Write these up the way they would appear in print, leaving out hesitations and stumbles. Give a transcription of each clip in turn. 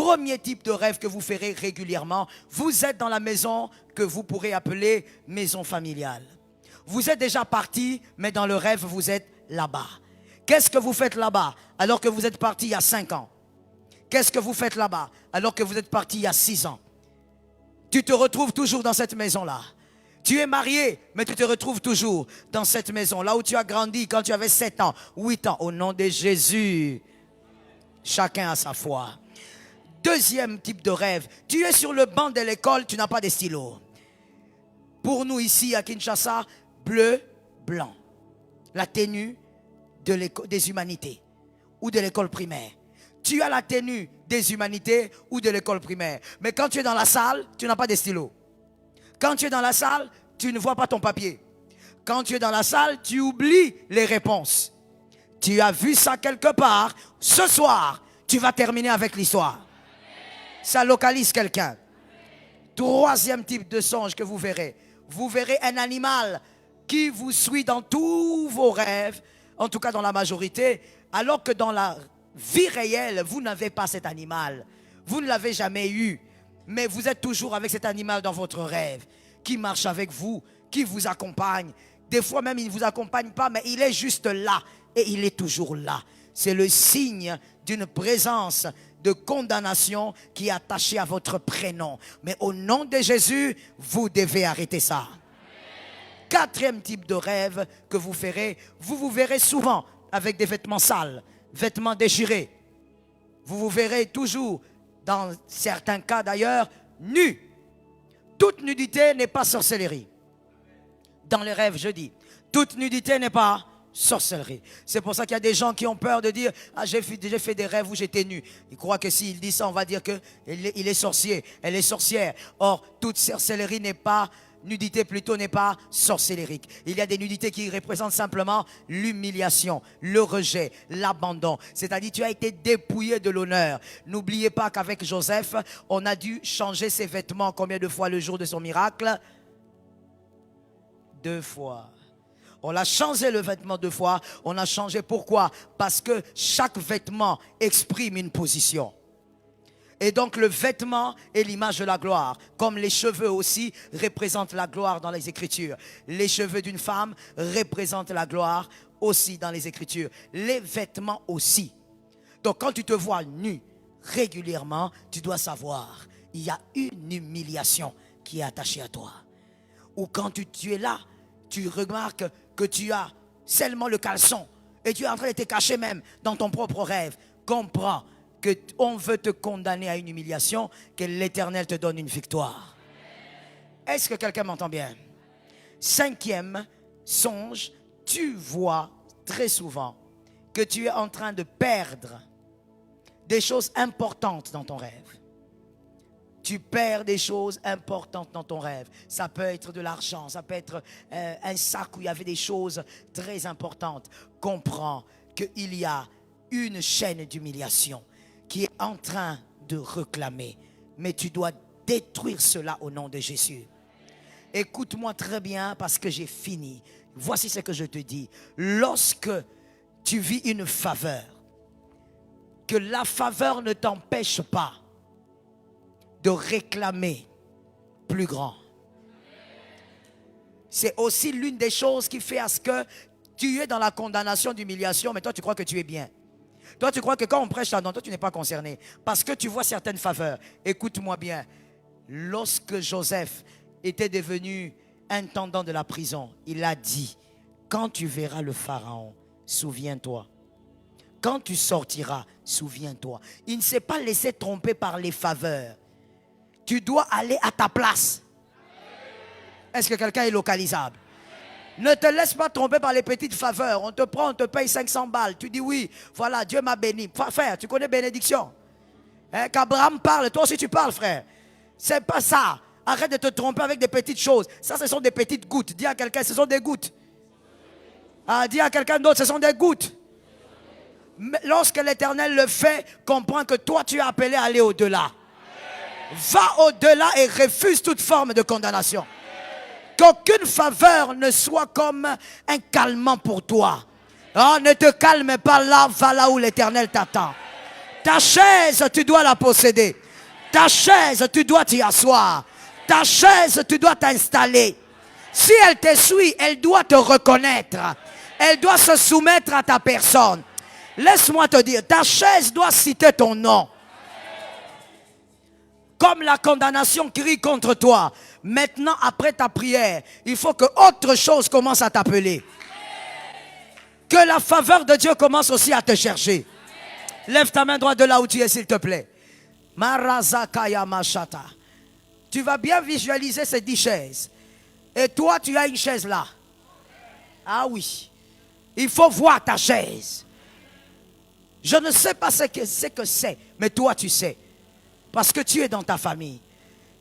Premier type de rêve que vous ferez régulièrement, vous êtes dans la maison que vous pourrez appeler maison familiale. Vous êtes déjà parti, mais dans le rêve, vous êtes là-bas. Qu'est-ce que vous faites là-bas alors que vous êtes parti il y a 5 ans? Qu'est-ce que vous faites là-bas alors que vous êtes parti il y a 6 ans? Tu te retrouves toujours dans cette maison-là. Tu es marié, mais tu te retrouves toujours dans cette maison, là où tu as grandi quand tu avais 7 ans, 8 ans. Au nom de Jésus, chacun a sa foi. Deuxième type de rêve, tu es sur le banc de l'école, tu n'as pas de stylo. Pour nous ici à Kinshasa, bleu, blanc. La tenue des humanités ou de l'école primaire. Tu as la tenue des humanités ou de l'école primaire. Mais quand tu es dans la salle, tu n'as pas de stylo. Quand tu es dans la salle, tu ne vois pas ton papier. Quand tu es dans la salle, tu oublies les réponses. Tu as vu ça quelque part. Ce soir, tu vas terminer avec l'histoire. Ça localise quelqu'un. Troisième type de songe que vous verrez. Vous verrez un animal qui vous suit dans tous vos rêves, en tout cas dans la majorité, alors que dans la vie réelle, vous n'avez pas cet animal. Vous ne l'avez jamais eu. Mais vous êtes toujours avec cet animal dans votre rêve, qui marche avec vous, qui vous accompagne. Des fois même, il ne vous accompagne pas, mais il est juste là. Et il est toujours là. C'est le signe d'une présence de condamnation qui est attachée à votre prénom. Mais au nom de Jésus, vous devez arrêter ça. Quatrième type de rêve que vous ferez, vous vous verrez souvent avec des vêtements sales, vêtements déchirés. Vous vous verrez toujours, dans certains cas d'ailleurs, nus. Toute nudité n'est pas sorcellerie. Dans les rêves, je dis, toute nudité n'est pas sorcellerie. C'est pour ça qu'il y a des gens qui ont peur de dire « Ah, j'ai fait des rêves où j'étais nu ». Ils croient que s'il dit ça, on va dire qu'il est sorcier, elle est sorcière. Or, toute sorcellerie n'est pas, nudité plutôt n'est pas sorcellerique. Il y a des nudités qui représentent simplement l'humiliation, le rejet, l'abandon. C'est-à-dire tu as été dépouillé de l'honneur. N'oubliez pas qu'avec Joseph, on a dû changer ses vêtements combien de fois le jour de son miracle? 2 fois. On a changé le vêtement 2 fois. On a changé pourquoi? Parce que chaque vêtement exprime une position. Et donc le vêtement est l'image de la gloire. Comme les cheveux aussi représentent la gloire dans les Écritures. Les cheveux d'une femme représentent la gloire aussi dans les Écritures. Les vêtements aussi. Donc quand tu te vois nu régulièrement, tu dois savoir, il y a une humiliation qui est attachée à toi. Ou quand tu es là, tu remarques que tu as seulement le caleçon et tu es en train de te cacher même dans ton propre rêve. Comprends qu'on veut te condamner à une humiliation, que l'Éternel te donne une victoire. Est-ce que quelqu'un m'entend bien? 5e songe, tu vois très souvent que tu es en train de perdre des choses importantes dans ton rêve. Tu perds des choses importantes dans ton rêve. Ça peut être de l'argent, ça peut être un sac où il y avait des choses très importantes. Comprends qu'il y a une chaîne d'humiliation qui est en train de réclamer. Mais tu dois détruire cela au nom de Jésus. Écoute-moi très bien parce que j'ai fini. Voici ce que je te dis. Lorsque tu vis une faveur, que la faveur ne t'empêche pas de réclamer plus grand. C'est aussi l'une des choses qui fait à ce que tu es dans la condamnation d'humiliation, mais toi tu crois que tu es bien. Toi tu crois que quand on prêche là-dedans, toi tu n'es pas concerné. Parce que tu vois certaines faveurs. Écoute-moi bien. Lorsque Joseph était devenu intendant de la prison, il a dit, quand tu verras le Pharaon, souviens-toi. Quand tu sortiras, souviens-toi. Il ne s'est pas laissé tromper par les faveurs. Tu dois aller à ta place. Est-ce que quelqu'un est localisable? Ne te laisse pas tromper par les petites faveurs. On te prend, on te paye 500 balles. Tu dis oui, voilà, Dieu m'a béni. Frère, tu connais bénédiction? Hein, qu'Abraham parle, toi aussi tu parles, frère. C'est pas ça. Arrête de te tromper avec des petites choses. Ça, ce sont des petites gouttes. Dis à quelqu'un, ce sont des gouttes. Ah, dis à quelqu'un d'autre, ce sont des gouttes. Mais lorsque l'Éternel le fait, comprends que toi, tu es appelé à aller au-delà. Va au-delà et refuse toute forme de condamnation. Qu'aucune faveur ne soit comme un calmant pour toi. Oh, ne te calme pas là, va là où l'Éternel t'attend. Ta chaise, tu dois la posséder. Ta chaise, tu dois t'y asseoir. Ta chaise, tu dois t'installer. Si elle te suit, elle doit te reconnaître. Elle doit se soumettre à ta personne. Laisse-moi te dire, ta chaise doit citer ton nom. Comme la condamnation crie contre toi. Maintenant, après ta prière, il faut que autre chose commence à t'appeler. Que la faveur de Dieu commence aussi à te chercher. Lève ta main droite de là où tu es, s'il te plaît. Marazakaya Mashata. Tu vas bien visualiser ces 10 chaises. Et toi, tu as une chaise là. Ah oui. Il faut voir ta chaise. Je ne sais pas ce que c'est, mais toi, tu sais. Parce que tu es dans ta famille.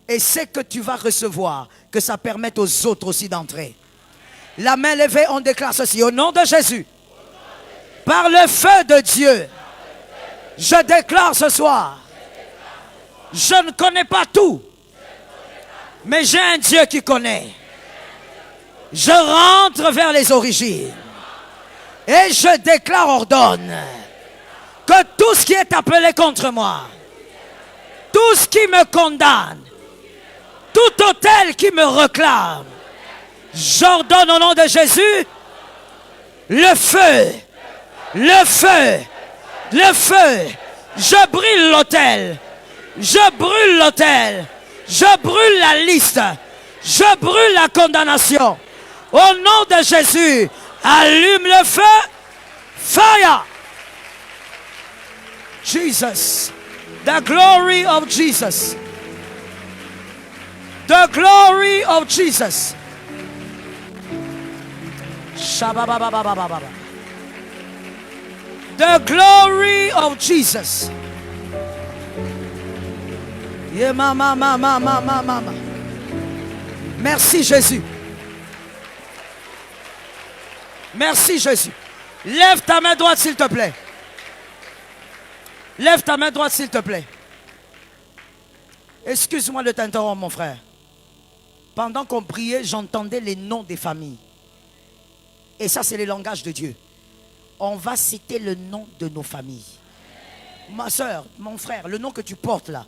Et c'est que tu vas recevoir, que ça permette aux autres aussi d'entrer. La main levée, on déclare ceci. Au nom de Jésus. Par le feu de Dieu. Je déclare ce soir. Je ne connais pas tout. Mais j'ai un Dieu qui connaît. Je rentre vers les origines. Et je déclare, ordonne, que tout ce qui est appelé contre moi, tout ce qui me condamne, tout autel qui me réclame, j'ordonne au nom de Jésus, le feu, le feu, le feu. Je brûle l'autel, je brûle l'autel, je brûle la liste, je brûle la condamnation. Au nom de Jésus, allume le feu, fire. Jesus, the glory of Jesus, the glory of Jesus. The glory of Jesus. Yeah, mama, mama, mama, mama. Merci Jésus. Merci Jésus. Lève ta main droite s'il te plaît. Lève ta main droite s'il te plaît. Excuse-moi de t'interrompre mon frère. Pendant qu'on priait, j'entendais les noms des familles. Et ça c'est le langage de Dieu. On va citer le nom de nos familles. Ma soeur, mon frère, le nom que tu portes là,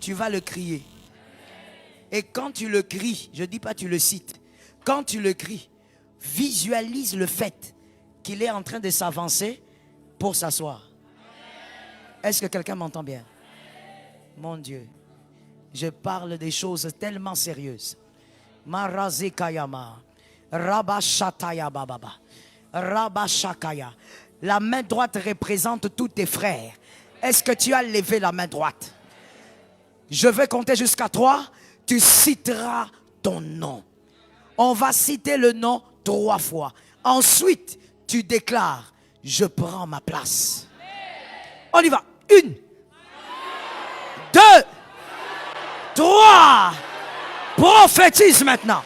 tu vas le crier. Et quand tu le cries, je ne dis pas tu le cites. Quand tu le cries, visualise le fait qu'il est en train de s'avancer pour s'asseoir. Est-ce que quelqu'un m'entend bien? Mon Dieu, je parle des choses tellement sérieuses. Marazekayama, Rabashataya Bababa, Rabashakaya. La main droite représente tous tes frères. Est-ce que tu as levé la main droite? Je vais compter jusqu'à 3. Tu citeras ton nom. On va citer le nom 3 fois. Ensuite, tu déclares, je prends ma place. On y va. 1, 2, 3. Prophétise maintenant.